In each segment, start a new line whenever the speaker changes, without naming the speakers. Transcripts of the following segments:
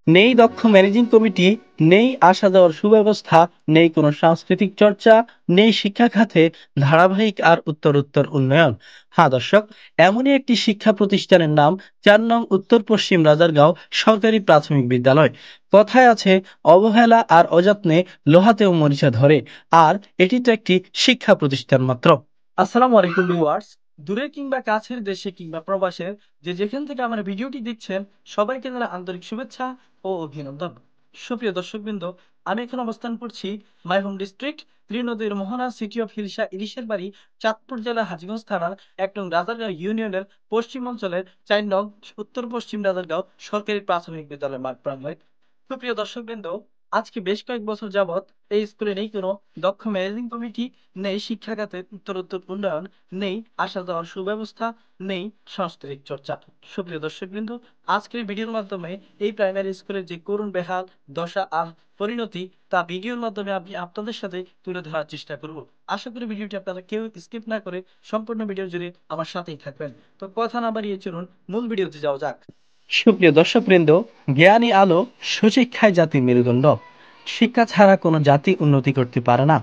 নেই দক্ষ managing committee, নেই আসা যাওয়ার সুব্যবস্থা, নেই কোনো সাংস্কৃতিক চর্চা, নেই শিক্ষা খাতে ধারাবাহিক আর উত্তরোত্তর উন্নয়ন। হ্যাঁ দর্শক, এমনই একটি শিক্ষা প্রতিষ্ঠানের নাম ৪ নং উত্তর পশ্চিম রাজারগাঁও সরকারি প্রাথমিক বিদ্যালয়। কথায় আছে, অবহেলা আর অযত্নে লোহাতেও মরিচা ধরে। আর এটি তো একটি শিক্ষা প্রতিষ্ঠান মাত্র। আসসালামু আলাইকুম ভিউয়ার্স। দূরে কিংবা কাছের, দেশে কিংবা প্রবাসের, যে যেখান থেকে আমার ভিডিওটি দেখছেন, সবাইকে জানাই আন্তরিক শুভেচ্ছা ও অভিনন্দন। সুপ্রিয় দর্শকবৃন্দ, আমি এখন অবস্থান করছি মাইহোম ডিস্ট্রিক্ট, ত্রিনদীর মোহনা, সিটি অফ হিলসা, ইলিশের বাড়ি, চাঁদপুর জেলা, হাজীগঞ্জ থানার ১ নং রাজারগাঁও ইউনিয়নের পশ্চিম অঞ্চলের ৪ নং উত্তর পশ্চিম রাজারগাঁও সরকারি প্রাথমিক বিদ্যালয় মাঠ প্রাঙ্গণে। সুপ্রিয় দর্শকবৃন্দ, আজকে বেশ কয়েক বছর যাবৎ এই স্কুলে নেই কোনো দক্ষ ম্যানেজিং কমিটি, নেই শিক্ষা খাতে উত্তরোত্তর উন্নয়ন, নেই আসা যাওয়ার সুব্যবস্থা, নেই সাংস্কৃতিক চর্চা। সুপ্রিয় দর্শকবৃন্দ, আজকের ভিডিওর মাধ্যমে এই প্রাইমারি স্কুলের যে করুণ বেহাল দশা আর পরিণতি, তা ভিডিওর মাধ্যমে আমি আপনাদের সাথে তুলে ধরার চেষ্টা করব। আশা করি ভিডিওটি আপনারা কেউ স্কিপ না করে সম্পূর্ণ ভিডিও জুড়ে আমার সাথেই থাকবেন। তো কথা না বাড়িয়ে চলুন মূল ভিডিওতে যাওয়া যাক। সুপ্রিয় দর্শকবৃন্দ, জ্ঞানী আলো, সুশিক্ষায় জাতির মেরুদণ্ড। শিক্ষা ছাড়া কোনো জাতি উন্নতি করতে পারে না।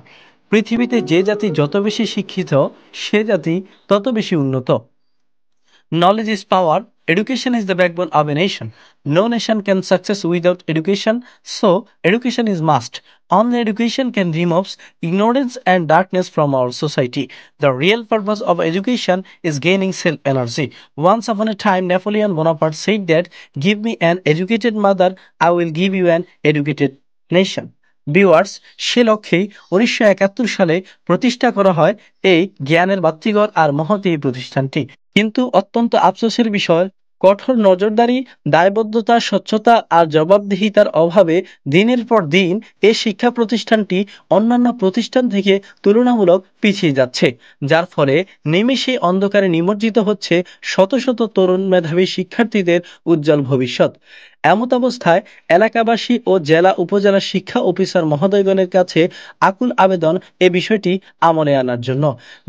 পৃথিবীতে যে জাতি যত বেশি শিক্ষিত, সে জাতি তত বেশি উন্নত। Knowledge is power. Education is the backbone of a nation. No nation can success without education, so education is must. Only education can remove ignorance and darkness from our society. The real purpose of education is gaining self-energy. Once upon a time, Napoleon Bonaparte said that, "Give me an educated mother, I will give you an educated nation." Viewers, সে লক্ষ্যেই ১৯৭১ সালে প্রতিষ্ঠা করা হয় এই জ্ঞানের বাতিঘর আর মহৎ এই প্রতিষ্ঠানটি। কিন্তু অত্যন্ত আফসোসের বিষয়, কঠোর নজরদারি, দায়বদ্ধতা, স্বচ্ছতা আর জবাবদিহিতার অভাবে দিনের পর দিন এ শিক্ষা প্রতিষ্ঠানটি অন্যান্য প্রতিষ্ঠান থেকে তুলনামূলক পিছিয়ে যাচ্ছে, যার ফলে নিমেষে অন্ধকারে নিমজ্জিত হচ্ছে শত শত তরুণ মেধাবী শিক্ষার্থীদের উজ্জ্বল ভবিষ্যৎ। এমত অবস্থায় এলাকাবাসী ও জেলা উপজেলা শিক্ষা অফিসার মহোদয়গণের কাছে আকুল আবেদন এ বিষয়টি আমলে আনার জন্য।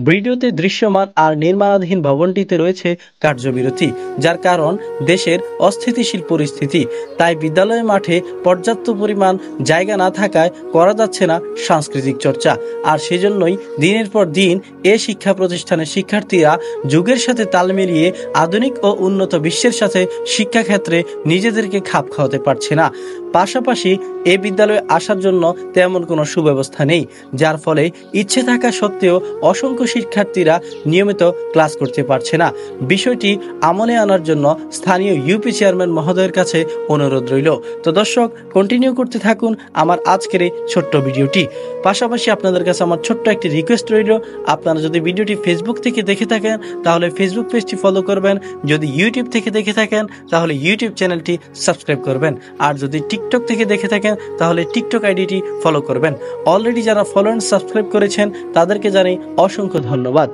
ভিডিওতে দৃশ্যমান আর নির্মাণাধীন ভবনটিতে রয়েছে কার্যবিরতি, যার কারণ দেশের অস্থিতিশীল পরিস্থিতি। তাই বিদ্যালয় মাঠে পর্যাপ্ত পরিমাণ জায়গা না থাকায় করা যাচ্ছে না সাংস্কৃতিক চর্চা। আর সেজন্যই দিনের পর দিন এ শিক্ষা প্রতিষ্ঠানের শিক্ষার্থীরা যুগের সাথে তাল মিলিয়ে আধুনিক ও উন্নত বিশ্বের সাথে শিক্ষাক্ষেত্রে নিজেদেরকে খাপ খাওয়াতে পারছে না। পাশাপাশি এ বিদ্যালয়ে আসার জন্য তেমন কোনো সুব্যবস্থা নেই, যার ফলে ইচ্ছে থাকা সত্ত্বেও অসংখ্য শিক্ষার্থীরা নিয়মিত ক্লাস করতে পারছে না। বিষয়টি আমলে আনার জন্য স্থানীয় ইউপি চেয়ারম্যান মহোদয়ের কাছে অনুরোধ রইল। তো দর্শক, কন্টিনিউ করতে থাকুন আমার আজকের এই ছোট্ট ভিডিওটি। পাশাপাশি আপনাদের কাছে আমার ছোট্ট একটি রিকোয়েস্ট রইল, আপনারা যদি ভিডিওটি ফেসবুক থেকে দেখে থাকেন তাহলে ফেসবুক পেজটি ফলো করবেন, যদি ইউটিউব থেকে দেখে থাকেন তাহলে ইউটিউব চ্যানেলটি সাবস্ক্রাইব করবেন, আর যদি টিকটক থেকে দেখে থাকেন তাহলে টিকটক আইডিটি ফলো করবেন। অলরেডি যারা ফলো এন্ড সাবস্ক্রাইব করেছেন তাদেরকে জানাই অসংখ্য ধন্যবাদ।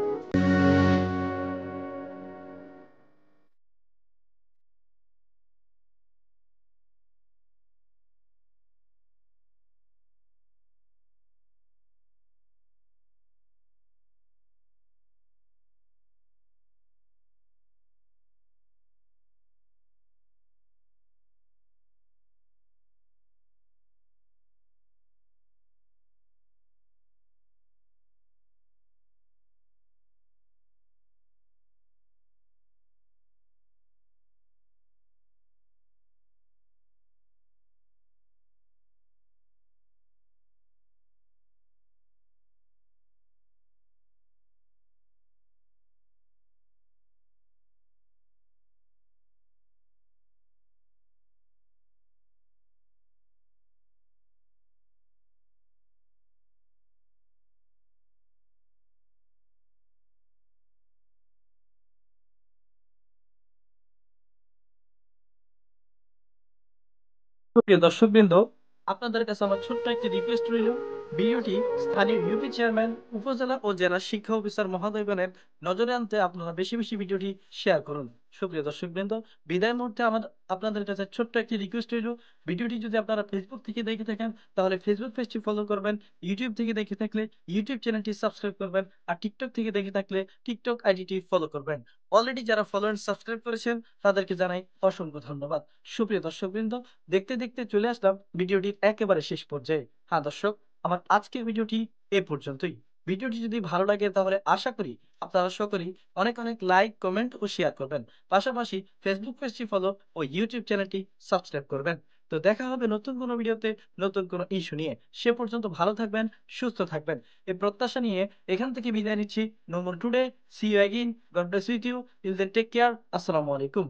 প্রিয় দর্শকবৃন্দ, আপনাদের কাছে আমার ছোট্ট একটি রিকোয়েস্ট রইল, ভিডিওটি স্থানীয় ইউপি চেয়ারম্যান, উপজেলা ও জেলা শিক্ষা অফিসার মহোদয়গণের নজরে আনতে আপনারা বেশি বেশি ভিডিওটি শেয়ার করুন। সুপ্রিয় দর্শকবৃন্দ, বিদায় মুহূর্তে আমার আপনাদের কাছে ছোট্ট একটি রিকোয়েস্ট রইল, ভিডিওটি যদি আপনারা ফেসবুক থেকে দেখে থাকেন তাহলে ফেসবুক পেজটি ফলো করবেন, ইউটিউব থেকে দেখে থাকলে ইউটিউব চ্যানেলটি সাবস্ক্রাইব করবেন, আর টিকটক থেকে দেখে থাকলে টিকটক আইডিটি ফলো করবেন। অলরেডি যারা ফলো এন্ড সাবস্ক্রাইব করেছেন তাদেরকে জানাই অসংখ্য ধন্যবাদ। সুপ্রিয় দর্শকবৃন্দ, দেখতে দেখতে চলে আসলাম ভিডিওটির একেবারে শেষ পর্যায়ে। হ্যাঁ দর্শক, আমার আজকের ভিডিওটি এ পর্যন্তই। ভিডিওটি যদি ভালো লাগে তাহলে আশা করি আপনারা সকলেই অনেক অনেক লাইক, কমেন্ট ও শেয়ার করবেন। পাশাপাশি ফেসবুক পেজটি ফলো ও ইউটিউব চ্যানেলটি সাবস্ক্রাইব করবেন। তো দেখা হবে নতুন কোনো ভিডিওতে, নতুন কোনো ইস্যু নিয়ে। সে পর্যন্ত ভালো থাকবেন, সুস্থ থাকবেন, এই প্রত্যাশা নিয়ে এখান থেকে বিদায় নিচ্ছি। No more today, see you again, God bless with you, till then take care, আসসালামু আলাইকুম।